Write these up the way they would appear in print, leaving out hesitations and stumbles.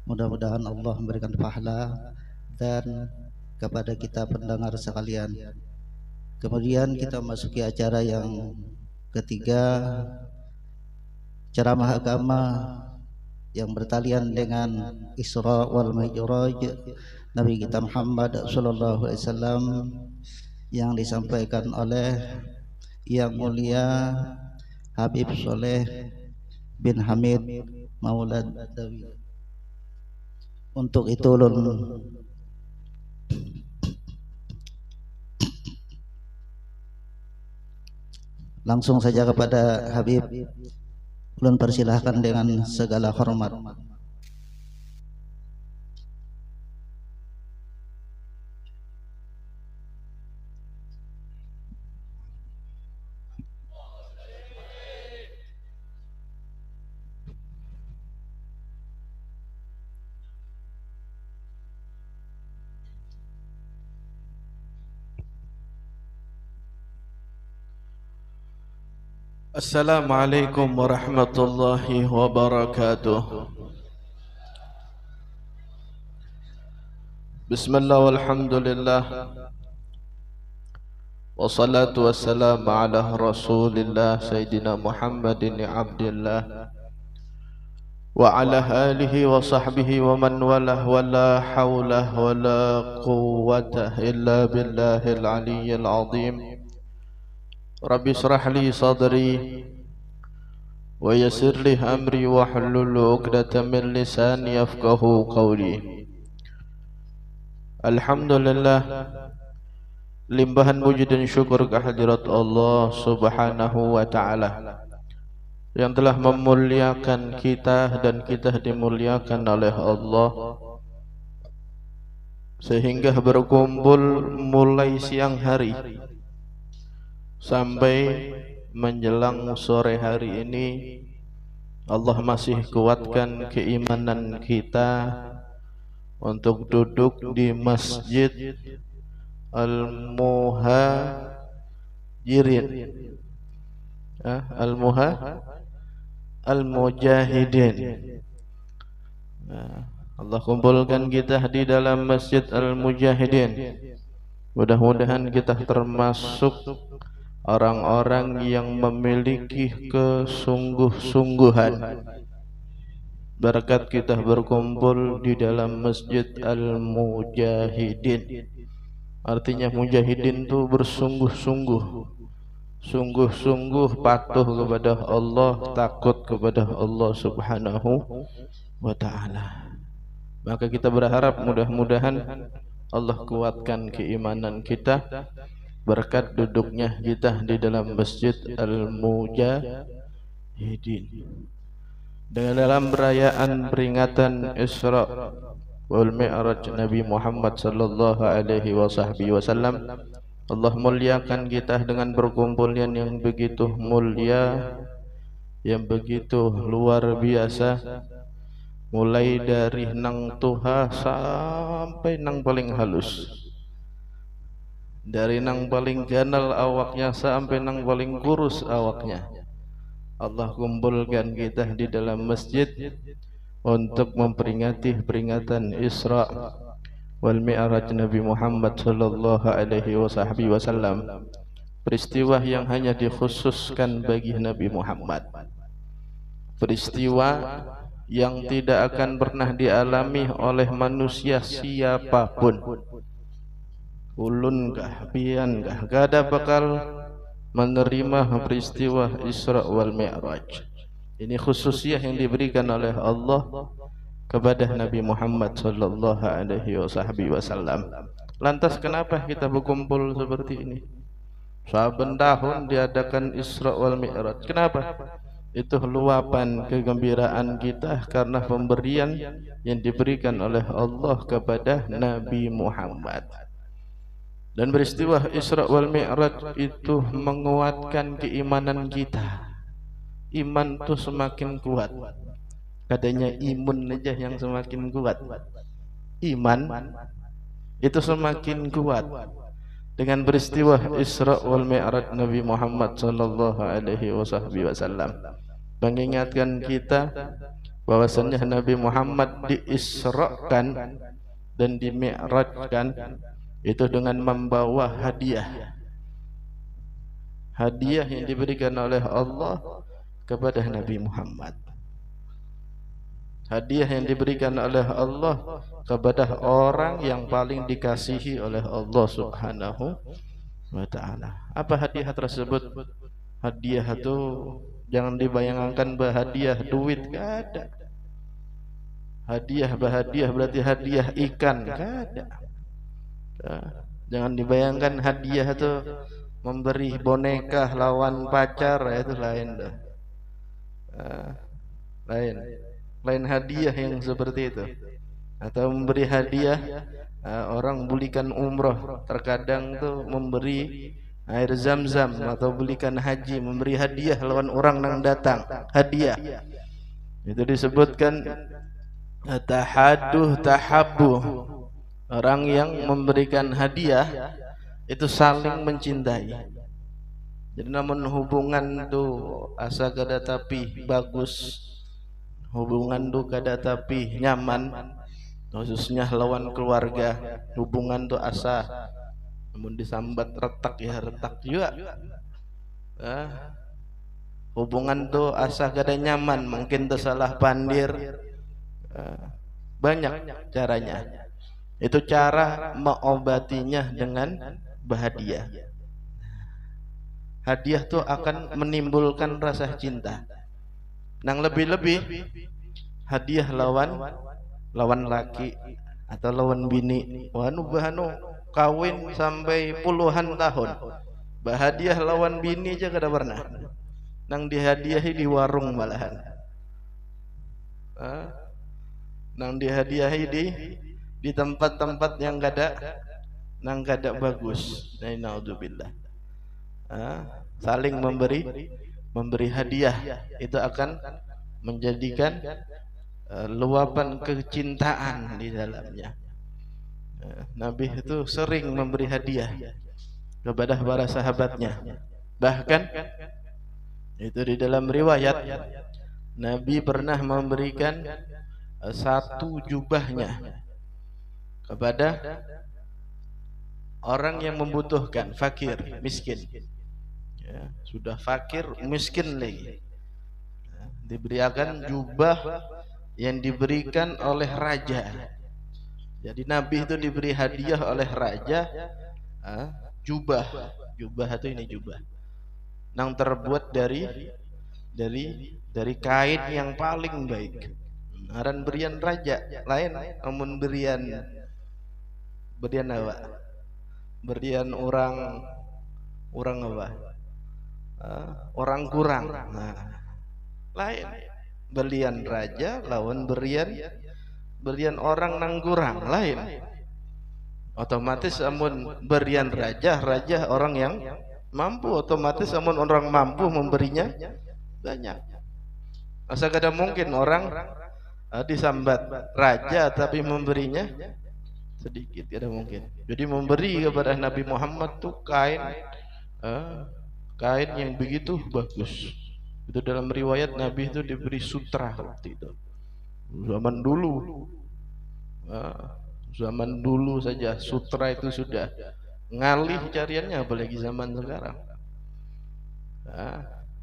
Mudah-mudahan Allah memberikan pahala dan kepada kita pendengar sekalian. Kemudian kita masuki acara yang ketiga, ceramah agama yang bertalian dengan Isra wal Mi'raj Nabi kita Muhammad sallallahu alaihi wasallam, yang disampaikan oleh Yang Mulia Habib Soleh bin Hamid Maulad Dawi. Untuk itu langsung saja kepada Habib, ulun persilahkan dengan segala hormat. Assalamualaikum warahmatullahi wabarakatuh. Bismillah walhamdulillah, wassalatu wassalamu ala rasulillah Sayyidina Muhammadin abdillah wa ala alihi wa sahbihi wa man walah, wa la hawla wa la quwwata illa billahil aliyyil azim. Rabbi shrah li sadri wa yassir li amri wa hlul 'uqdatam min lisani yafqahu qawli. Alhamdulillah, limpahan puji dan syukur kehadirat Allah Subhanahu wa taala yang telah memuliakan kita dan kita dimuliakan oleh Allah sehingga berkumpul mulai siang hari sampai menjelang sore hari ini. Allah masih kuatkan keimanan kita untuk duduk di Masjid Al-Muhajirin, Al-Mujahidin. Allah kumpulkan kita di dalam Masjid Al-Mujahidin. Mudah-mudahan kita termasuk orang-orang yang memiliki kesungguh-sungguhan berkat kita berkumpul di dalam Masjid Al-Mujahidin. Artinya mujahidin itu bersungguh-sungguh, sungguh-sungguh patuh kepada Allah, takut kepada Allah Subhanahu wa ta'ala. Maka kita berharap mudah-mudahan Allah kuatkan keimanan kita berkat duduknya kita di dalam Masjid Al-Mujahidin. Dengan dalam perayaan peringatan Isra wal Mi'raj Nabi Muhammad sallallahu alaihi wasallam, Allah muliakan kita dengan perkumpulan yang begitu mulia, yang begitu luar biasa, mulai dari nang tuha sampai nang paling halus, dari nang paling ganal awaknya sampai nang paling kurus awaknya. Allah kumpulkan kita di dalam masjid untuk memperingati peringatan Isra wal Mi'raj Nabi Muhammad sallallahu alaihi wasallam, peristiwa yang hanya dikhususkan bagi Nabi Muhammad, peristiwa yang tidak akan pernah dialami oleh manusia siapapun. Ulun kah, pian kah, gada bakal menerima peristiwa Isra wal Mi'raj. Ini khususiyah yang diberikan oleh Allah kepada Nabi Muhammad sallallahu alaihi wasallam. Lantas kenapa kita berkumpul seperti ini? Saben tahun diadakan Isra wal Mi'raj. Kenapa? Itu luapan kegembiraan kita karena pemberian yang diberikan oleh Allah kepada Nabi Muhammad. Dan peristiwa Isra wal Mi'raj itu menguatkan keimanan kita. Iman itu semakin kuat. Katanya imun aja yang semakin kuat. Iman itu semakin kuat dengan peristiwa Isra wal Mi'raj Nabi Muhammad sallallahu alaihi wasallam. Mengingatkan kita bahwasannya Nabi Muhammad diisrakan dan dimi'rajkan itu dengan membawa hadiah. Hadiah yang diberikan oleh Allah kepada Nabi Muhammad. Hadiah yang diberikan oleh Allah kepada orang yang paling dikasihi oleh Allah Subhanahu wa ta'ala. Apa hadiah tersebut? Hadiah itu jangan dibayangkan berhadiah duit, gak ada. Hadiah berhadiah berarti hadiah ikan, gak ada. Jangan dibayangkan hadiah itu memberi boneka lawan pacar, itu lain dah. Lain hadiah yang seperti itu. Atau memberi hadiah, orang belikan umroh, terkadang tuh memberi air zam-zam, atau belikan haji, memberi hadiah lawan orang yang datang, hadiah. Itu disebutkan tahaduh tahabbuh. Orang yang memberikan hadiah itu saling mencintai. Jadi namun hubungan tu asa kada tapi bagus, hubungan tu kada tapi nyaman, khususnya lawan keluarga, hubungan tu asa namun disambat retak ya retak juga. Hubungan tu asa kada nyaman, mungkin tersalah pandir. Banyak caranya. Itu cara mengobatinya dengan berhadiah. Hadiah tu akan menimbulkan rasa cinta. Nang lebih-lebih hadiah lawan laki atau lawan bini, bahanu kawin sampai puluhan tahun, berhadiah lawan bini aja kada pernah. Nang dihadiahi di warung malahan. Nang dihadiahi di tempat-tempat yang kada bagus. Naudzubillah. Saling memberi hadiah itu akan menjadikan luapan kecintaan di dalamnya. Nabi itu sering memberi hadiah kepada para sahabatnya. Bahkan itu di dalam riwayat Nabi pernah memberikan satu jubahnya kepada orang yang membutuhkan, fakir, miskin. Ya, sudah fakir, miskin lagi. Diberikan jubah yang diberikan oleh raja. Jadi Nabi itu diberi hadiah oleh raja, jubah itu ini jubah, yang terbuat dari kain yang paling baik. Aran berian raja lain, namun berian apa? Berian orang apa? Orang kurang. Lain. Berian raja lawan berian orang nang kurang, lain. Otomatis amun berian raja orang yang mampu, otomatis amun orang mampu memberinya banyak. Masa kada mungkin orang disambat raja tapi memberinya sedikit, tidak mungkin. Jadi memberi kepada Nabi Muhammad tuh kain yang begitu bagus. Itu dalam riwayat Nabi itu diberi sutra waktu itu. Zaman dulu saja sutra itu sudah ngalih cariannya, apalagi zaman sekarang.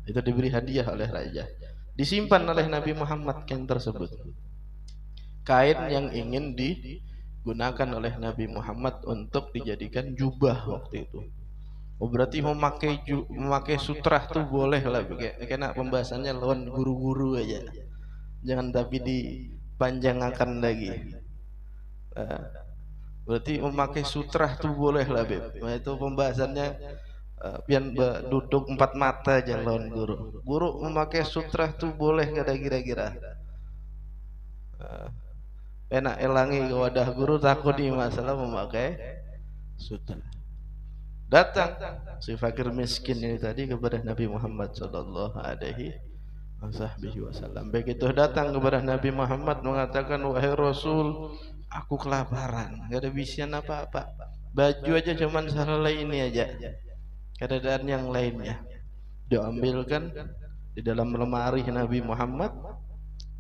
Itu diberi hadiah oleh raja. Disimpan oleh Nabi Muhammad kain tersebut. Kain yang ingin digunakan oleh Nabi Muhammad untuk dijadikan jubah waktu itu. Oh, berarti memakai sutra tuh boleh lah, karena pembahasannya lawan guru-guru aja. Jangan tapi dipanjangkan lagi. Berarti memakai sutra tuh boleh lah, Beb. Nah, itu pembahasannya pian duduk empat mata aja lawan guru. Guru memakai sutra tuh boleh kada kira-kira. Enak elangi ke wadah guru, takut di masalah memakai sutra. Datang si fakir miskin ini tadi kepada Nabi Muhammad sallallahu alaihi wasallam. Begitu datang kepada Nabi Muhammad mengatakan, wahai Rasul, aku kelaparan, gak ada bisian apa-apa. Baju aja cuman salah ini aja, keadaan yang lainnya diambilkan di dalam lemari Nabi Muhammad.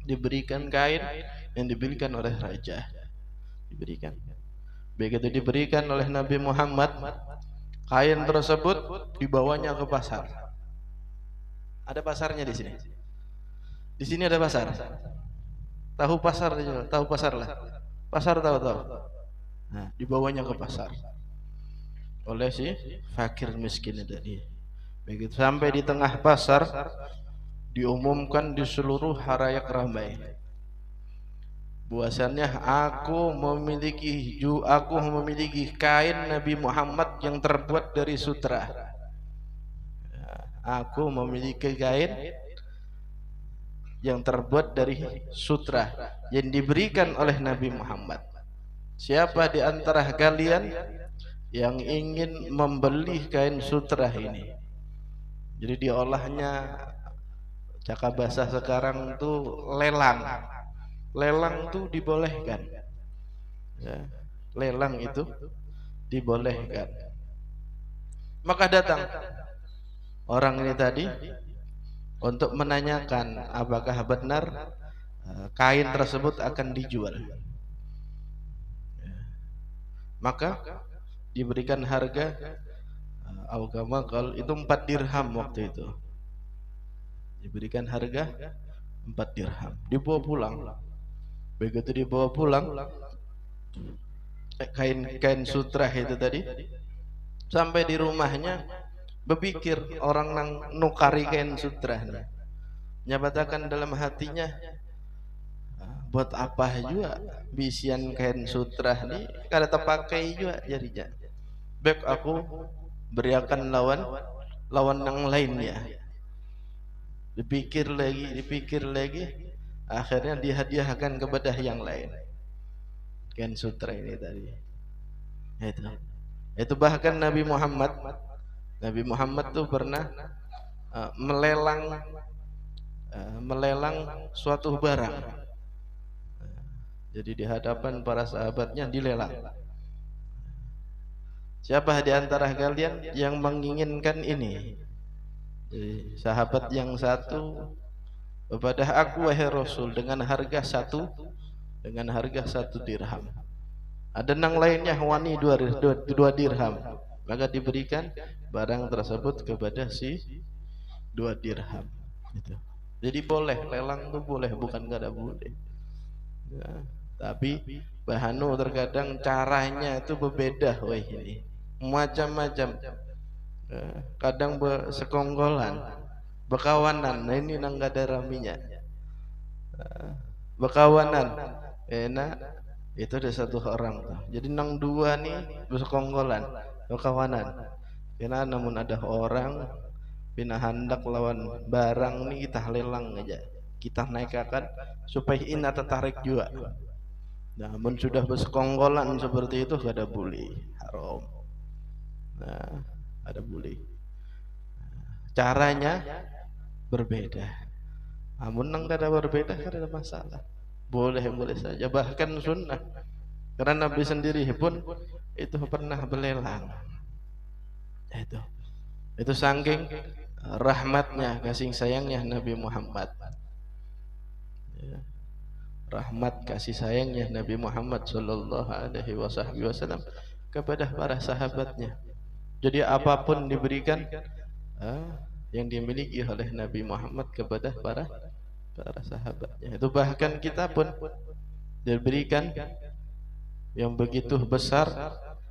diberikan kain yang diberikan oleh raja. Diberikan. Begitu diberikan oleh Nabi Muhammad, kain tersebut dibawanya ke pasar. Ada pasarnya di sini. Di sini ada pasar. Tahu pasar, tahu pasar lah. Pasar tahu. Nah, dibawanya ke pasar oleh si fakir miskin tadi. Begitu sampai di tengah pasar, diumumkan di seluruh halayak ramai, bahwasannya aku memiliki kain Nabi Muhammad yang terbuat dari sutra. Aku memiliki kain yang terbuat dari sutra yang diberikan oleh Nabi Muhammad. Siapa di antara kalian yang ingin membeli kain sutra ini? Jadi diolahnya, cakap bahasa sekarang tuh lelang. Lelang tuh dibolehkan. Ya, lelang itu dibolehkan. Maka datang orang ini tadi untuk menanyakan apakah benar kain tersebut akan dijual. Maka diberikan harga itu 4 dirham waktu itu. Diberikan harga 4 dirham. Dibawa pulang. Begitu dibawa pulang, kain sutra itu tadi, sampai di rumahnya berpikir orang nang nukari kain sutra nih. Nyabatakan dalam hatinya, buat apa juga bisian kain sutra nih, kada terpakai juga jadinya. Baik aku beriakan lawan yang lainnya. Dipikir lagi, akhirnya dihadiahkan kepada yang lain kain sutra ini tadi. Itu bahkan Nabi Muhammad tuh pernah melelang suatu barang. Jadi di hadapan para sahabatnya dilelang. Siapa di antara kalian yang menginginkan ini? Jadi, sahabat yang satu, kepada aku wahai Rasul dengan harga satu dirham. Ada yang lainnya wani 2 dirham. Maka diberikan barang tersebut kepada si 2 dirham. Gitu. Jadi boleh, lelang itu boleh, bukan kada boleh. Ya, tapi bahanu terkadang caranya itu berbeda, wah ini macam-macam. Kadang bersekonggolan, berkawanan. Nah ini nang gak ada raminya. Berkawanan, enak. Itu ada satu orang tuh. Jadi nang dua nih bersekonggolan, berkawanan. Karena namun ada orang pina hendak lawan barang nih, kita lelang aja, kita naikkan supaya ina tertarik juga. Namun sudah bersekonggolan seperti itu gak ada boleh, haram. Nah, ada boleh. Caranya berbeda. Namun nang kada berbeda kada ada masalah. Boleh saja, bahkan sunnah. Karena Nabi sendiri pun itu pernah berlelang. Itu saking rahmatnya, kasih sayangnya Nabi Muhammad. Rahmat kasih sayangnya Nabi Muhammad sallallahu alaihi wasallam kepada para sahabatnya. Jadi apapun diberikan yang dimiliki oleh Nabi Muhammad kepada para sahabatnya. Itu bahkan kita pun diberikan yang begitu besar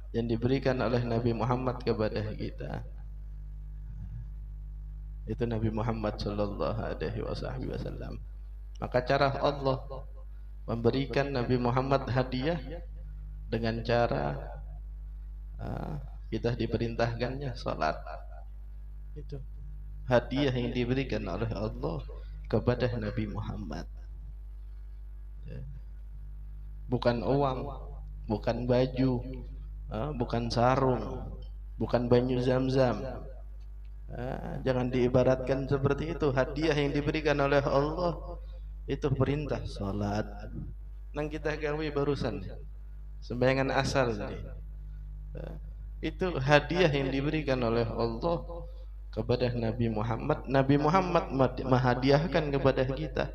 yang diberikan oleh Nabi Muhammad kepada kita. Itu Nabi Muhammad sallallahu alaihi wasallam. Maka cara Allah memberikan Nabi Muhammad hadiah dengan cara kita diperintahkannya salat. Itu hadiah yang diberikan oleh Allah kepada Nabi Muhammad. Bukan uang, bukan baju, bukan sarung, bukan banyu zam-zam. Jangan diibaratkan seperti itu. Hadiah yang diberikan oleh Allah itu perintah salat. Nang kita gawe barusan sembayangan asar ini. Itu hadiah yang diberikan oleh Allah kepada Nabi Muhammad. Nabi Muhammad menghadiahkan kepada kita.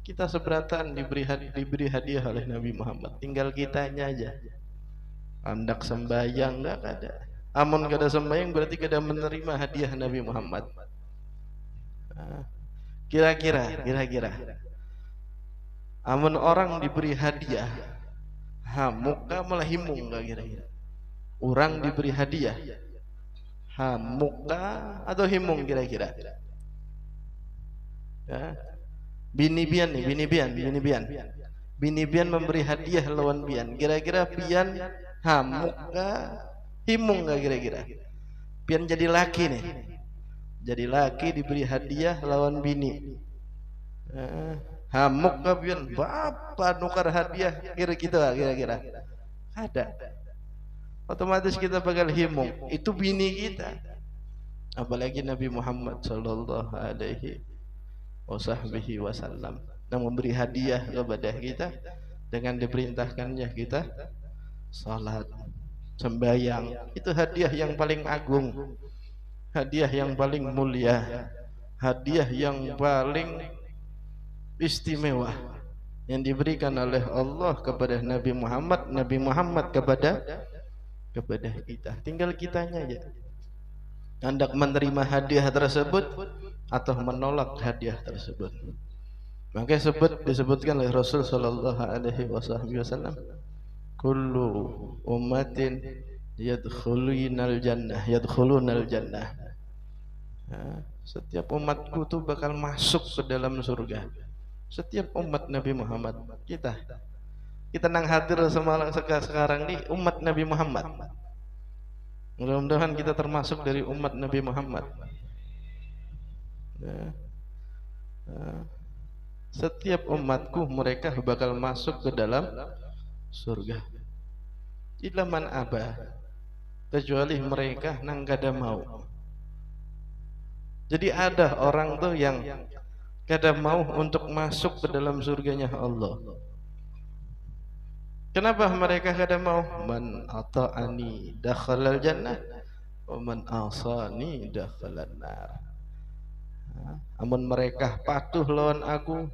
Kita seberatan diberi hadiah oleh Nabi Muhammad. Tinggal kitanya aja. Andak sembayang enggak ada. Amun kada sembayang berarti kada menerima hadiah Nabi Muhammad. Kira-kira amun orang diberi hadiah hamuk kah malah himung kah kira-kira? Orang diberi hadiah hamuk kah atau himung kira-kira? Ya. Bini bian memberi hadiah lawan bian. Kira-kira bian hamuk kah himung kah kira-kira? Bian jadi laki nih. Jadi laki diberi hadiah lawan bini. Hamuk kah bian? Bapak nukar hadiah kira-kira. Ada. Otomatis kita bakal himung. Itu bini kita. Apalagi Nabi Muhammad sallallahu alaihi wasallam yang memberi hadiah kepada kita dengan diperintahkannya kita salat, sembahyang. Itu hadiah yang paling agung, hadiah yang paling mulia, hadiah yang paling istimewa yang diberikan oleh Allah kepada Nabi Muhammad kepada kita. Tinggal kitanya aja hendak menerima hadiah tersebut atau menolak hadiah tersebut. Maka disebutkan oleh Rasul sallallahu alaihi wasallam, kullu ummatin yadkhulunal jannah. Setiap umatku tuh bakal masuk ke dalam surga. Setiap umat Nabi Muhammad. Kita nang hadir sekarang nih umat Nabi Muhammad. Mudah-mudahan kita termasuk dari umat Nabi Muhammad. Setiap umatku mereka bakal masuk ke dalam surga. Illa man aba, kecuali mereka nang kada mau. Jadi ada orang tuh yang kada mau untuk masuk ke dalam surganya Allah. Kenapa mereka kada mau? Man ata'ani dakhalal jannah wa man asani dakhalan nar. Amun mereka patuh lawan aku,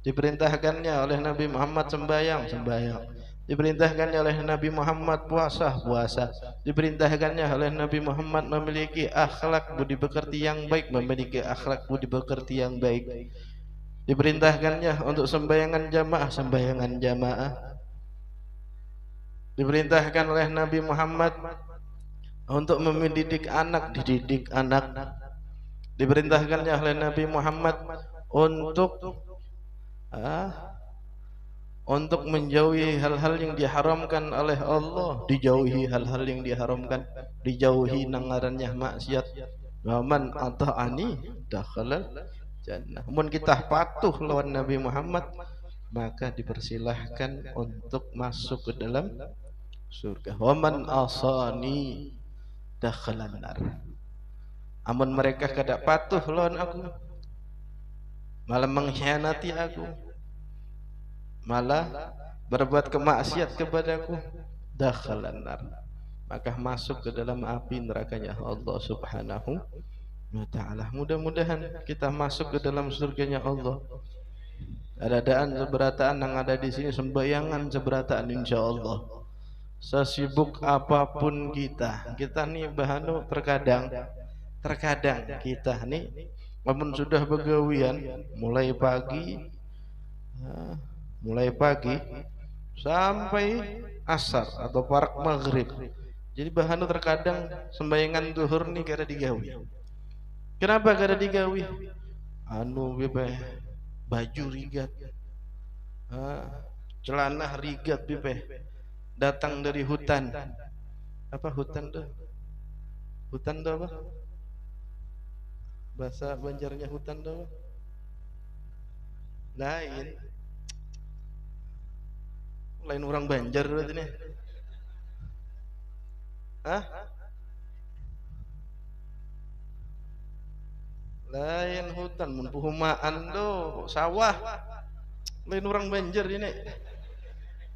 diperintahkannya oleh Nabi Muhammad sembahyang, diperintahkannya oleh Nabi Muhammad puasa, diperintahkannya oleh Nabi Muhammad memiliki akhlak budi pekerti yang baik, diperintahkannya untuk sembayangan jamaah, diperintahkan oleh Nabi Muhammad untuk mendidik anak, diperintahkannya oleh Nabi Muhammad untuk menjauhi hal-hal yang diharamkan oleh Allah, dijauhi hal-hal yang diharamkan, dijauhi nangarannya maksiat. Wa man ata'ani dakhalal jannah. Mun kita patuh lawan Nabi Muhammad, maka dipersilahkan untuk masuk ke dalam surga. Wa man asani dakhalan nar. Amun mereka kada patuh lawan aku, malah mengkhianati aku, malah berbuat kemaksiat kepadaku, dakhalan nar, maka masuk ke dalam api nerakanya Allah Subhanahu wa ta'ala. Mudah-mudahan kita masuk ke dalam surganya Allah. Adaan seberataan yang ada di sini, sembayangan seberataan insyaallah. Sesibuk apapun kita nih bahanu terkadang kita nih namun sudah begawian mulai pagi sampai asar atau parak maghrib. Jadi bahanu terkadang sembayangan zuhur nih kada digawi. Kenapa kada digawi? Baju rigat, celana rigat datang dari hutan. Apa hutan tuh? Hutan tuh apa? Bahasa Banjarnya hutan tuh apa? Lain orang Banjar berarti nih. Lain hutan, mun puhumaan do sawah. Lain orang Banjar ini.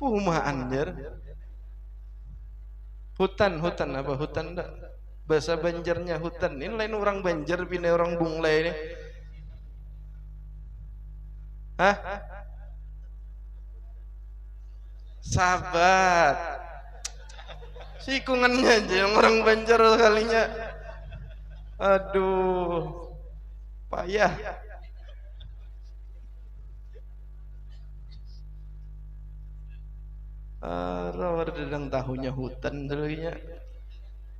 Puhumaan jar. Hutan apa hutan dak? Bahasa Banjarnya hutan. Ini lain orang Banjar, bine orang Bunglai ini. Sabat. Sikungannya aja yang orang Banjar kalinya. Aduh, payah. Rawar dedang tahunya hutan dulunya.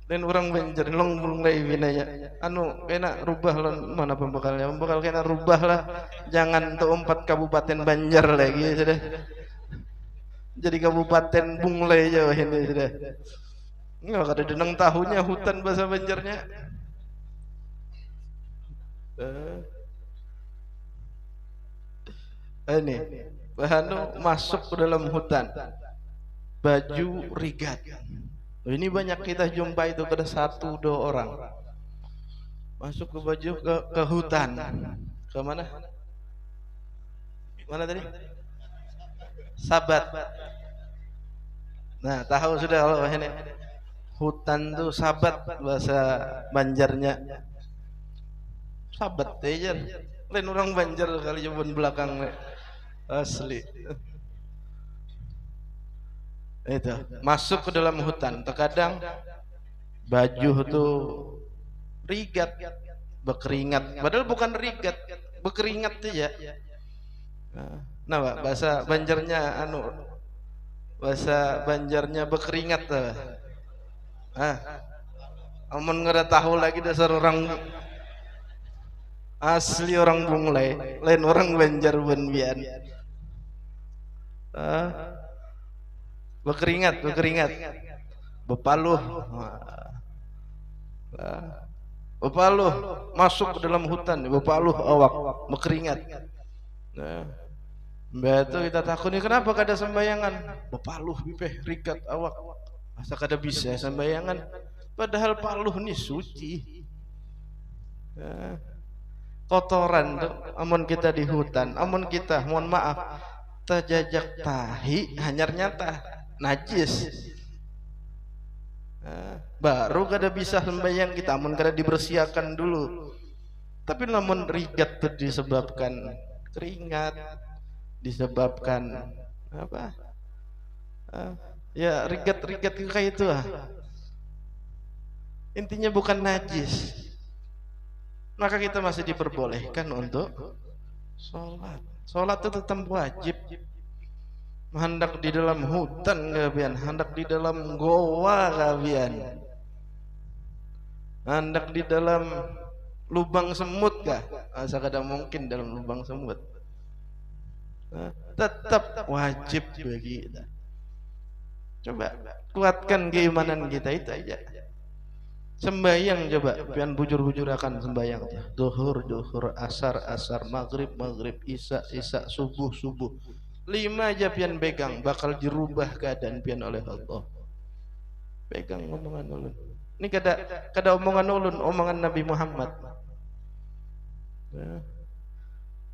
Dan orang Banjar long mulai binanya. Anu kena rubah lon mana pembekalnya? Pembekal kena rubah lah. Jangan tuh 4 kabupaten Banjar lagi sudah. Jadi kabupaten Bunglai Jawa ini sudah. Enggak ada denang tahunya hutan bahasa Banjarnya. Ini Bahanu masuk ke dalam hutan. Baju rigat. Ini banyak kita jumpa itu pada 1-2 orang. Masuk ke baju ke hutan. Ke mana? Mana tadi? Sabat. Nah, tahu sudah kalau ini hutan tuh sabat bahasa Banjarnya. Sabat aja. Lain orang Banjar kali jaman belakang asli. Itu masuk ke dalam hutan. Terkadang baju tuh rigat, berkeringat. Padahal bukan rigat, berkeringat aja. Nah, Pak, bahasa Banjarnya bahasa Banjarnya berkeringat tuh. Amun nggak tahu lagi dasar orang asli orang Bunglai, lain orang Banjar benbian. Berkeringat, bepaluh, bepaluh masuk ke dalam hutan, bepaluh awak, berkeringat. Mbak itu kita takut nih kenapa kada sembayangan? Bepaluh bipeh rigat awak. Masa kada bisa sembayangan? Padahal paluh nih suci. Kotoran tuh, amun kita di hutan, amun kita mohon maaf terjajak tahi hanyar nyata najis. Baru kada bisa sembahyang kita, amun kada dibersihkan dulu. Tapi namun rigat tuh disebabkan keringat, disebabkan apa? Ya rigat-rigat kayak itu intinya bukan najis. Maka kita masih diperbolehkan untuk sholat. Sholat itu tetap wajib. Hendak di dalam hutan kabian, hendak di dalam goa kabian, hendak di dalam lubang semut kah? Asa kada mungkin dalam lubang semut. Tetap wajib bagi kita. Coba kuatkan keimanan kita itu aja. Sembayang coba, pian bujur-bujur akan sembayang. Duhur, asar, maghrib, isya, subuh. 5 aja pian pegang, bakal dirubah keadaan pian oleh Allah. Pegang omongan ulun. Ini kada omongan ulun, omongan Nabi Muhammad.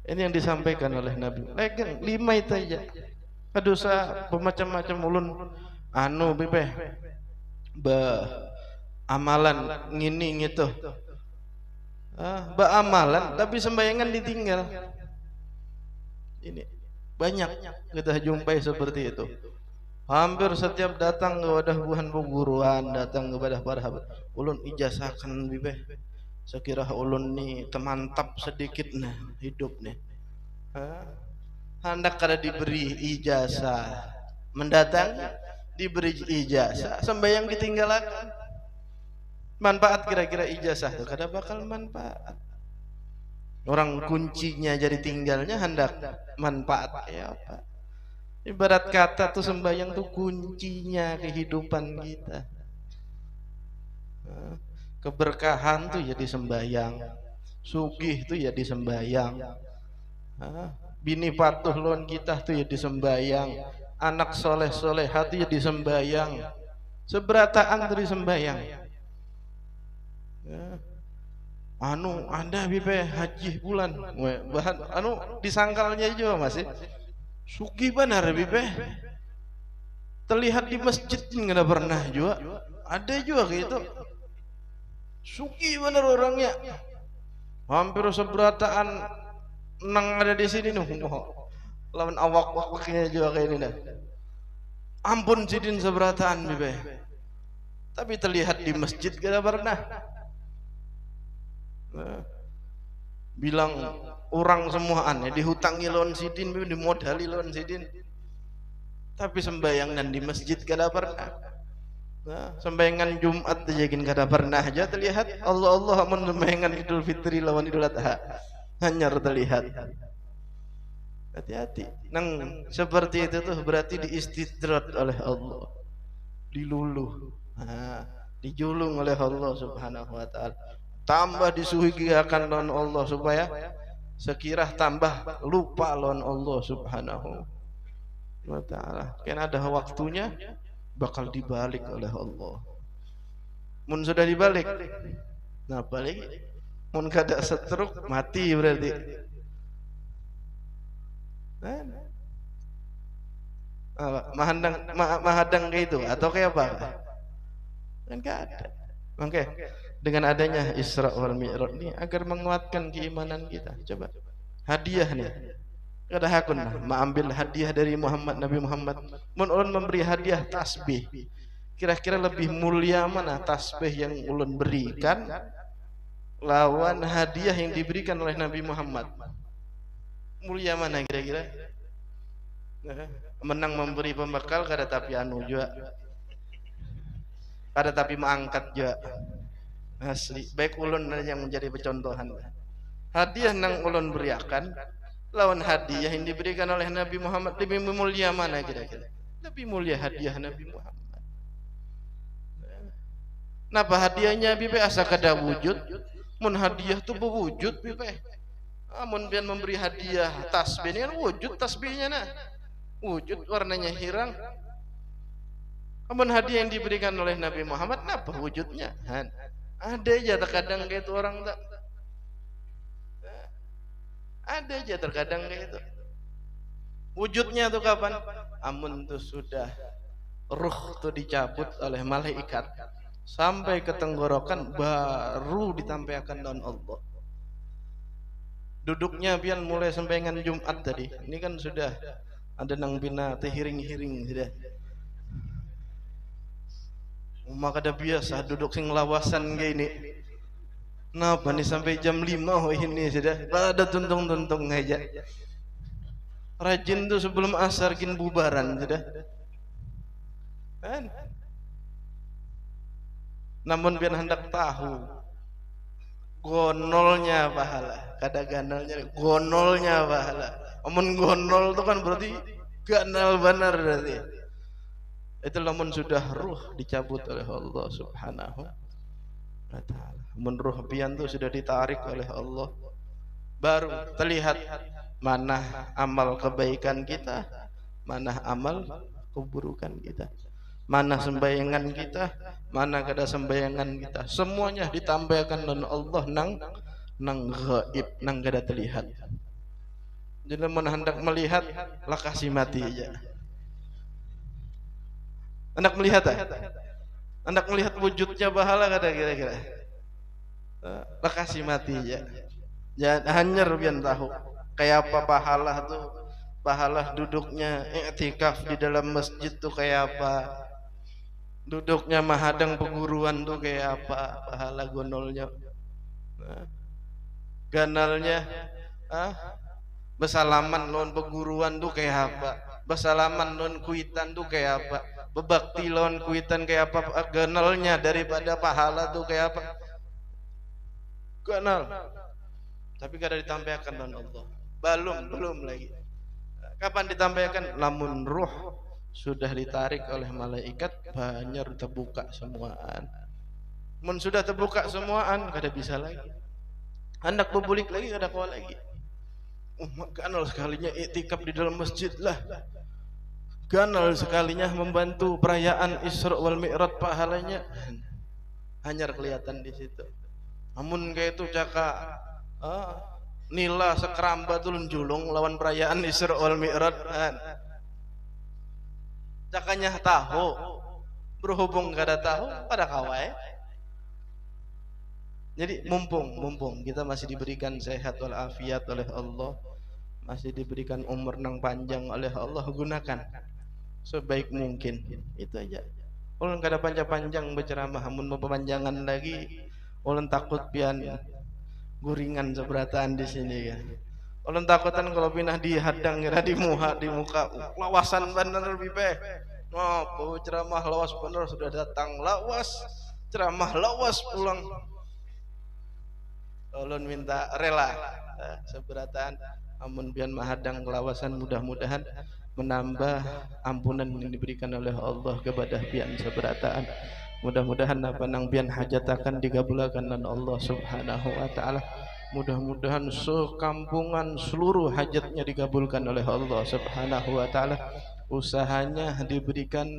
Ini yang disampaikan oleh Nabi. Pegang 5 itu aja. Dosa bermacam-macam ulun bipeh amalan ngini gitu, amalan tapi sembayangan ditinggal. Ini banyak kita jumpai seperti itu. Hampir setiap datang ke wadah buhan perguruan, datang kepada para ulun ijazahkan bibeh. Sekira ulun nih temantap sedikit nah hidup nih. Hendak kada diberi ijazah, mendatang diberi ijazah, sembayang ditinggalkan. Manfaat kira-kira ijazah itu kada bakal manfaat. Orang kuncinya jadi tinggalnya hendak manfaat kayak apa? Ibarat kata tuh sembahyang tuh kuncinya kehidupan kita. Keberkahan tuh ya di sembahyang, sugih tuh ya di sembahyang, bini patuh lawan kita tuh ya di sembahyang, anak soleh hati ya di sembahyang, seberataan tuh di sembahyang. Anda bipe haji bulan bahan disangkalnya juga masih sugih benar bipe terlihat di masjid nggak pernah juga ada juga kayak itu sugih benar orangnya hampir seberataan nang ada di sini lawan awak-awaknya juga kayak ini dah ampun sidin seberataan bibe. Tapi terlihat di masjid kada pernah. Bilang orang semuaan ya dihutangi lawan sidin, dimodali lawan sidin. Tapi sembayangan di masjid kada pernah. Sembayangan Jumat aja kada pernah aja terlihat. Allah amun sembayangan Idul Fitri lawan Idul Adha hanya terlihat. Hati-hati. Nang seperti itu tuh berarti diistidrat oleh Allah, diluluh, dijulung oleh Allah Subhanahu wa taala. Tambah disuhigiakan lawan Allah supaya sekirah tambah lupa lawan Allah Subhanahu wa taala. Kan ada waktunya bakal dibalik oleh Allah. Mun sudah dibalik, nah balik. Mun kada setruk mati berarti. Mahadang kayak itu atau kayak apa? Kan gak ada. Oke, dengan adanya Isra wal Mi'raj ini agar menguatkan keimanan kita. Coba hadiah nih. Kada hakun ambil hadiah dari Nabi Muhammad. Mun ulun memberi hadiah tasbih. Kira-kira lebih mulia mana tasbih yang ulun berikan lawan hadiah yang diberikan oleh Nabi Muhammad? Mulia mana kira-kira? Menang memberi pembekal kada tapi anu juga. Kada tapi mengangkat juga. Asli, baik ulun yang menjadi percontohan. Hadiah nang ulun beriakan lawan hadiah yang diberikan oleh Nabi Muhammad lebih mulia mana kira-kira? Lebih mulia hadiah Nabi Muhammad. Napa hadiahnya bibe asa kada wujud? Mun hadiah tu berwujud bibe. Amun pian memberi hadiah tasbih ini kan wujud tasbihnya nah. Wujud warnanya hirang. Amun hadiah yang diberikan oleh Nabi Muhammad napa wujudnya? Ada aja terkadang kayak itu orang tak. Ada aja terkadang kayak itu. Wujudnya tuh kapan? Amun tuh sudah ruh tuh dicabut oleh malaikat sampai ke tenggorokan baru ditampilkan daun Allah. Duduknya pian mulai sembayangan Jumat tadi. Ini kan sudah ada nang bina hiring-hiring sudah. Maka ada biasa duduk sing lawasan kayak ini. Napa nih sampai jam 5 ini sudah. Ada tuntung-tuntung aja. Rajin tuh sebelum asar kin bubaran sudah. Kan? Namun pian hendak tahu gonolnya pahala, kada ganalnya, gonolnya pahala. Amun gonol itu kan berarti ganal benar berarti. Itu lamun sudah ruh dicabut oleh Allah Subhanahu wa taala. Amun ruh pian itu sudah ditarik oleh Allah, baru terlihat mana amal kebaikan kita, mana amal keburukan kita. Mana sembayangan kita, mana kada sembayangan kita, semuanya ditampilkan oleh Allah nang gaib, nang kada terlihat. Jadi mun hendak melihat lah kasih mati aja. Hendak melihat hendak melihat wujudnya bahala kada kira-kira. Lah kasih mati aja. Jangan hanyar biar tahu kayak apa pahala tuh. Pahala duduknya i'tikaf di dalam masjid tuh kayak apa. Duduknya mahadang peguruan tuh kayak apa, pahala gonolnya, ganalnya, besalaman lawan peguruan tuh kayak apa, besalaman lawan kuitan tuh kayak apa, bebakti lawan kuitan kayak apa, ganalnya daripada pahala tuh kayak apa, ganal. Tapi kada ditampilkan lawan Allah, belum lagi. Kapan ditampilkan? Lamun ruh sudah ditarik oleh malaikat, banyak terbuka semuaan. Mun sudah terbuka semuaan, kada bisa lagi. Hendak berbulik lagi, kada kuat lagi. Ganal sekalinya iktikaf di dalam masjid lah. Ganal sekalinya membantu perayaan Isra wal Mi'raj pahalanya. Hanya kelihatan di situ. Namun kayak itu caka nila sekeramba tuh julung lawan perayaan Isra wal Mi'raj. Cakanya tahu, berhubung kada tahu pada kawai. Jadi mumpung kita masih diberikan sehat walafiat oleh Allah, masih diberikan umur nang panjang oleh Allah, gunakan sebaik mungkin. Itu aja. Ulun kada panjang-panjang berceramah, mun mau pemanjangan lagi ulun takut pian guringan seberataan di sini ya. Ulun takutan kalau pindah dihadang kira di muka lawasan bener bipe. Oh, ceramah lawas bener sudah datang lawas, ceramah lawas pulang. Ulun minta rela seberataan amun pian mahadang kelawasan, mudah-mudahan menambah ampunan yang diberikan oleh Allah kepada pian seberataan. Mudah-mudahan apa nang pian hajat akan digabulkan oleh Allah Subhanahu wa taala. Mudah-mudahan sekampungan seluruh hajatnya digabulkan oleh Allah Subhanahu wa taala. Usahanya diberikan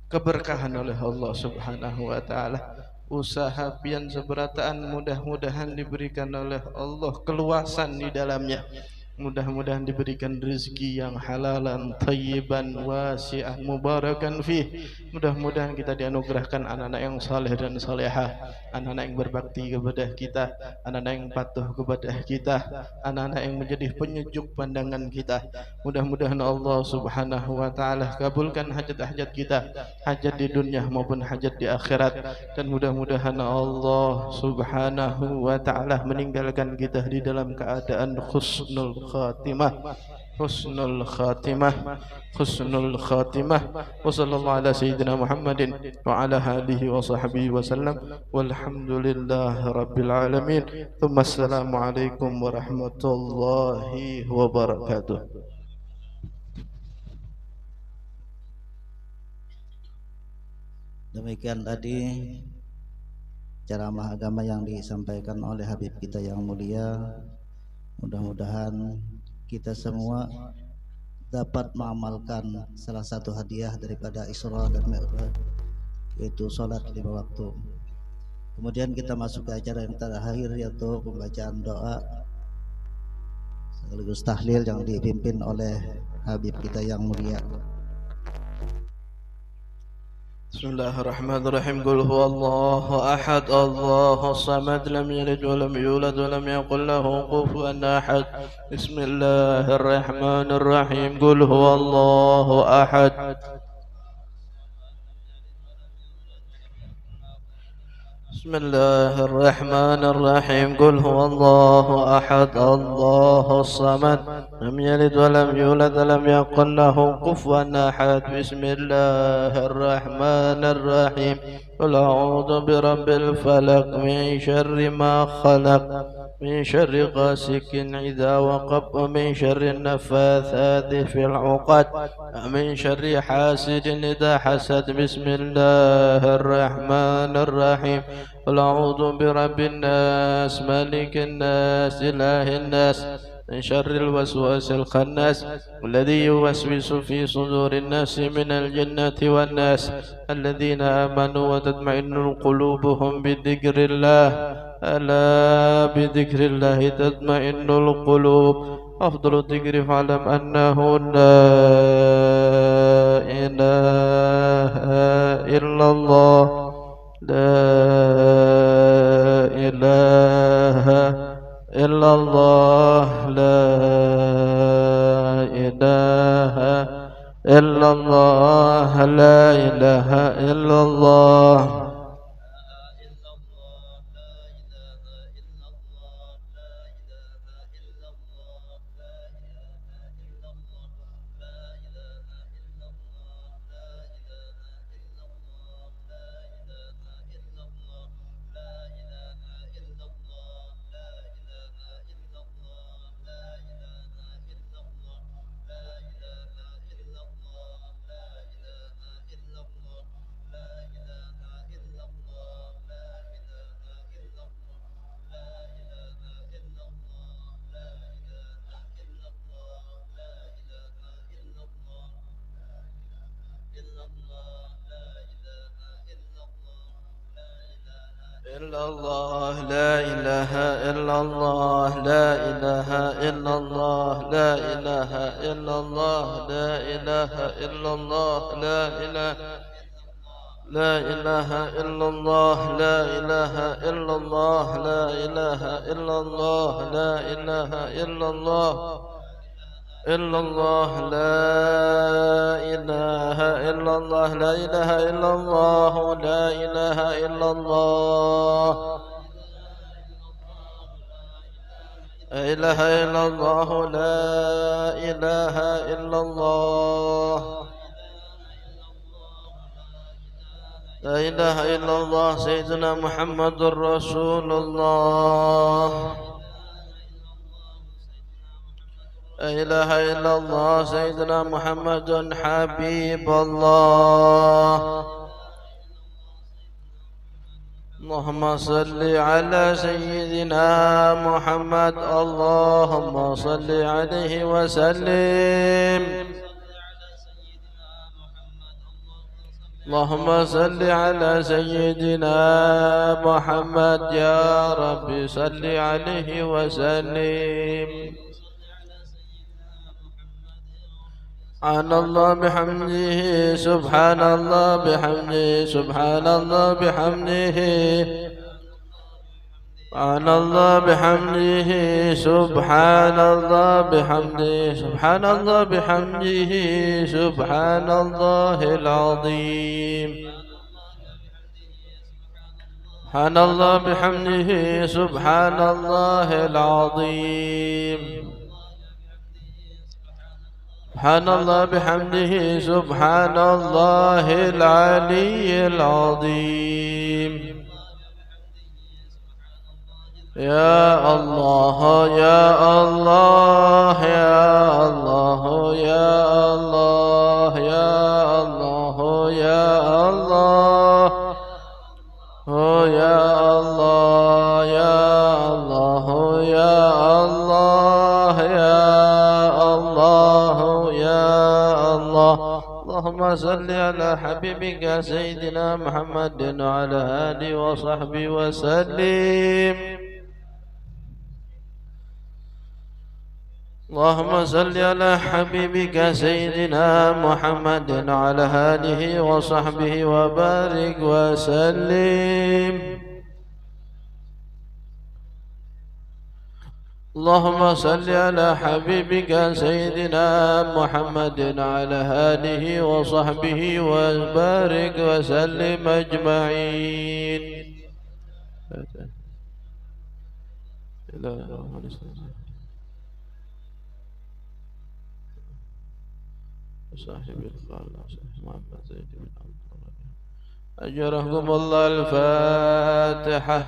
keberkahan oleh Allah Subhanahu wa taala. Usaha pian seberataan mudah-mudahan diberikan oleh Allah keluasan di dalamnya. Mudah-mudahan diberikan rezeki yang halalan, thayyiban, wasi'an, mubarakan fih. Mudah-mudahan kita dianugerahkan anak-anak yang saleh dan salehah, anak-anak yang berbakti kepada kita, anak-anak yang patuh kepada kita, anak-anak yang menjadi penyejuk pandangan kita. Mudah-mudahan Allah Subhanahu wa taala kabulkan hajat-hajat kita, hajat di dunia maupun hajat di akhirat. Dan mudah-mudahan Allah Subhanahu wa taala meninggalkan kita di dalam keadaan husnul khatimah, husnul khatimah, husnul khatimah. Wa sallallahu ala sayyidina Muhammadin wa ala alihi wa sahbihi wa sallam. Walhamdulillahi rabbil alamin. Thumma assalamu alaikum warahmatullahi wabarakatuh. Demikian tadi ceramah agama yang disampaikan oleh Habib kita yang mulia. Mudah-mudahan kita semua dapat mengamalkan salah satu hadiah daripada Isra dan Mi'raj, yaitu sholat 5 waktu. Kemudian kita masuk ke acara yang terakhir, yaitu pembacaan doa sekaligus tahlil yang dipimpin oleh Habib kita yang mulia. Bismillahirrahmanirrahim. Qul huwallahu ahad, Allahus samad, lam yalid wa lam yulad wa lam yakul lahu kufuwan ahad. Bismillahirrahmanirrahim. Qul huwallahu ahad. Bismillahirrahmanirrahim. Qul huwallahu ahad, Allahus samad, lam yalid wa lam yulad wa lam yakul lahu kufuwan ahad. Bismillahirrahmanirrahim. Qul a'udzu birabbil falaq min syarri ma khalaq, min syarri ghasikin idza waqab, wa min syarri nafathati fil 'uqad, wa min syarri hasidin idza hasad. Bismillahirrahmanirrahim. Qul a'udzu birabbin nas, malikin nas, ilahin nas, min syarril waswasil khannas, alladzi yuwaswisu fi sudurin nasi minal jinnati wan nas, alladzina amanu wa tatma'innu qulubuhum bidzikrillah, ala bidzikrillah tatma'innul qulub. Afdalu dzikri fa'lam annahu la ilaha illallah, la ilaha illallah, la ilaha illallah, la ilaha illallah. illallah, la ilaha illallah, la ilaha illallah, la ilaha illallah, la ilaha illallah, la ilaha لا إله إلا الله، لا إله إلا الله، لا إله إلا الله، لا إله إلا الله، إلا الله لا إله إلا الله لا إله إلا الله لا إله إلا الله لا إله إلا الله لا إله إلا الله لا إله إلا الله سيدنا محمد رسول الله لا إله إلا الله سيدنا محمد حبيب الله اللهم صل على سيدنا محمد اللهم صل عليه وسلم اللهم صل على سيدنا محمد يا رب صل عليه وسلم سبحان الله بحمده سبحان الله بحمده سبحان الله بحمده سبحان الله بحمده سبحان الله بحمده سبحان الله بحمده سبحان الله العظيم سبحان الله بحمده سبحان الله العظيم سبحان الله بحمده سبحان الله العلي العظيم يا الله يا الله يا الله يا الله يا الله يا الله يا الله يا الله يا الله يا الله يا الله اللهم صل على حبيبك سيدنا محمد وعلى آله وصحبه وسلم اللهم صل على حبيبك سيدنا محمد وعلى آله وصحبه وبارك وسلم اللهم صل على حبيبك سيدنا محمد وعلى آله وصحبه وبارك وسلم أجمعين صاحب القال محمد زيد بن عبد الله أجركم الله الفاتحة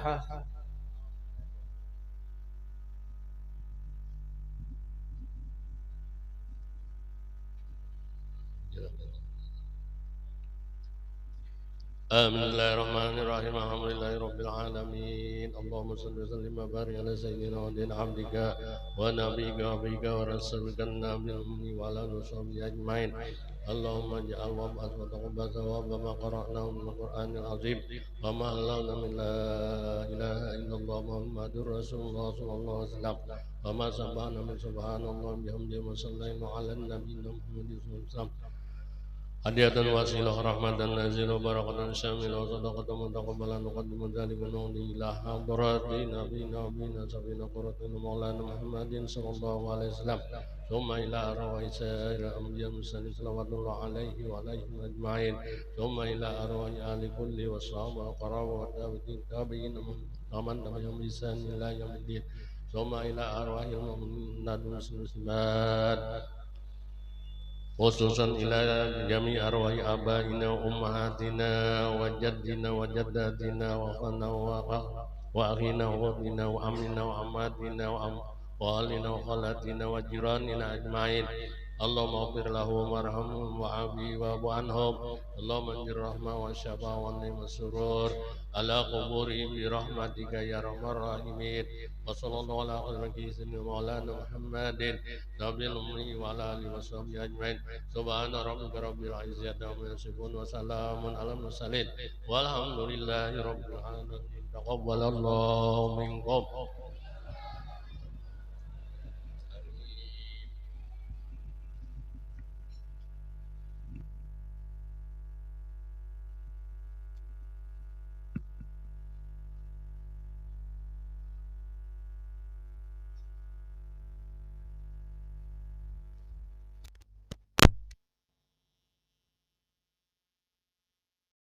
آمين الله الرحمن الرحيم الحمد لله رب العالمين اللهم صل وسلم وبارك على سيدنا ودين عبدك ونبيك وبيك ورسولك النبي الأمي وعلى آله وصحبه أجمعين اللهم اجعل وابعث وتقبل ثواب ما قرأناه من القرآن العظيم وما علمنا من لا إله إلا الله محمد رسول الله صلى الله عليه وسلم وما سبحنا من سبحان الله بحمده وصلينا على النبي محمد صلى الله عليه وسلم hadiyatan wasilah rahmatan nazilah barakatan syamilah sadaqatan mutaqabbalan nuqaddimu dzalika nu'li ila hadrati nabiyina sabina quratina maulana Muhammadin sallallahu alaihi wasallam thumma ila arwahi sayyidil anbiya mursalin salawatullah alaihi wa alaihim ajma'in thumma ila arwahi ahli kulli washabah wa qarawa wa tabi'in aman nabiyyin bisan ila yaumiddin thumma ila arwahi al-mu'minin muslimat khususan ila jami arwahi abaina wa ummahatina wa jaddina wa jaddatina wa khana wa akhina wa watina wa amina wa amatina wa alina wa khalatina wa jiranina ajma'in Allahumma ighfir lahum warhamhum wa'afi wa'fu anhum Allahumma anjir rahmah wa syafa wa ni'ma surur ala quburihim bi rahmatika ya arhamar rahimin wa sallallahu ala sayyidina maulana Muhammadin nabiyil ummi wa ala alihi wa sahbihi ajmain subhana rabbika rabbil izzati amma yasifun wa salamun alal mursalin walhamdulillahi rabbil alamin taqabbalallahu minkum